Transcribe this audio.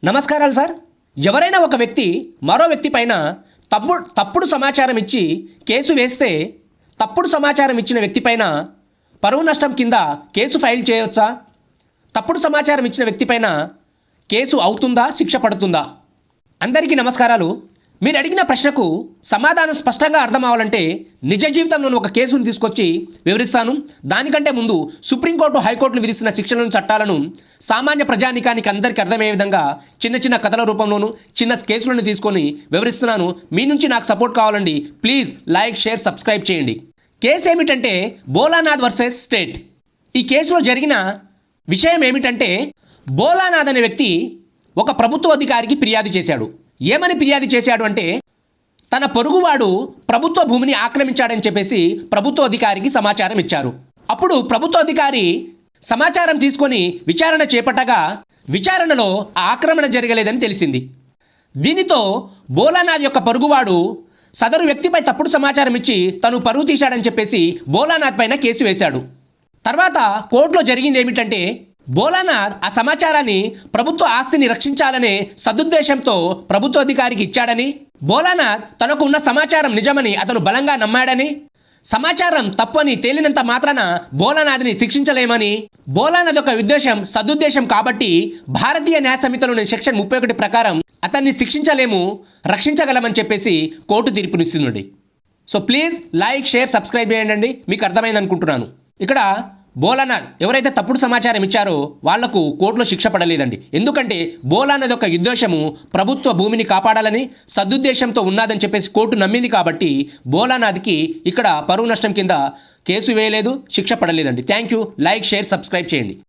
నమస్కారాలు సార్. ఎవరైనా ఒక వ్యక్తి మరో వ్యక్తి పైన తప్పుడు సమాచారం ఇచ్చి కేసు వేస్తే తప్పుడు సమాచారం ఇచ్చిన వ్యక్తి పైన పరువు నష్టం కింద కేసు ఫైల్ చేయవచ్చా? తప్పుడు సమాచారం ఇచ్చిన వ్యక్తి పైన కేసు అవుతుందా, శిక్ష పడుతుందా? అందరికీ నమస్కారాలు. మీరు అడిగిన ప్రశ్నకు సమాధానం స్పష్టంగా అర్థం అవ్వాలంటే నిజ జీవితంలోని ఒక కేసును తీసుకొచ్చి వివరిస్తాను. దానికంటే ముందు సుప్రీంకోర్టు, హైకోర్టులు విధిస్తున్న శిక్షలను, చట్టాలను సామాన్య ప్రజానికానికి అందరికీ అర్థమయ్యే విధంగా చిన్న చిన్న కథల రూపంలోనూ చిన్న కేసులను తీసుకొని వివరిస్తున్నాను. మీ నుంచి నాకు సపోర్ట్ కావాలండి. ప్లీజ్ లైక్, షేర్, సబ్స్క్రైబ్ చేయండి. కేసు ఏమిటంటే భోలానాథ్ వర్సెస్ స్టేట్. ఈ కేసులో జరిగిన విషయం ఏమిటంటే భోలానాథ్ అనే వ్యక్తి ఒక ప్రభుత్వ అధికారికి ఫిర్యాదు చేశాడు. ఏమని ఫిర్యాదు చేశాడు అంటే తన పొరుగువాడు ప్రభుత్వ భూమిని ఆక్రమించాడని చెప్పేసి ప్రభుత్వ అధికారికి సమాచారం ఇచ్చారు. అప్పుడు ప్రభుత్వ అధికారి సమాచారం తీసుకొని విచారణ చేపట్టగా విచారణలో ఆక్రమణ జరగలేదని తెలిసింది. దీనితో భోలానాథ్ యొక్క పొరుగువాడు సదరు వ్యక్తిపై తప్పుడు సమాచారం ఇచ్చి తను పరువు తీశాడని చెప్పేసి భోలానాథ్ పైన కేసు వేశాడు. తర్వాత కోర్టులో జరిగింది ఏమిటంటే భోలానాథ్ ఆ సమాచారాన్ని ప్రభుత్వ ఆస్తిని రక్షించాలనే సదుద్దేశంతో ప్రభుత్వ అధికారికి ఇచ్చాడని, భోలానాథ్ తనకు ఉన్న సమాచారం నిజమని అతను బలంగా నమ్మాడని, సమాచారం తప్పని తేలినంత మాత్రాన భోలానాథ్ని శిక్షించలేమని, భోలానాథ్ యొక్క ఉద్దేశం సదుద్దేశం కాబట్టి భారతీయ న్యాయ సంహితలోని సెక్షన్ 31 ప్రకారం అతన్ని శిక్షించలేము, రక్షించగలమని చెప్పేసి కోర్టు తీర్పునిస్తుంది. So please like, share, subscribe చేయండి. మీకు అర్థమైంది అనుకుంటున్నాను. ఇక్కడ భోలానాథ్ ఎవరైతే తప్పుడు సమాచారం ఇచ్చారో వాళ్లకు కోర్టులో శిక్ష పడలేదండి. ఎందుకంటే భోలానాథ్ యొక్క ఉద్దేశము ప్రభుత్వ భూమిని కాపాడాలని సదుద్దేశంతో ఉన్నదని చెప్పేసి కోర్టు నమ్మింది కాబట్టి భోలానాథ్కి ఇక్కడ పరువు నష్టం కింద కేసు వేయలేదు, శిక్ష పడలేదండి. Thank you. Like, share, subscribe చేయండి.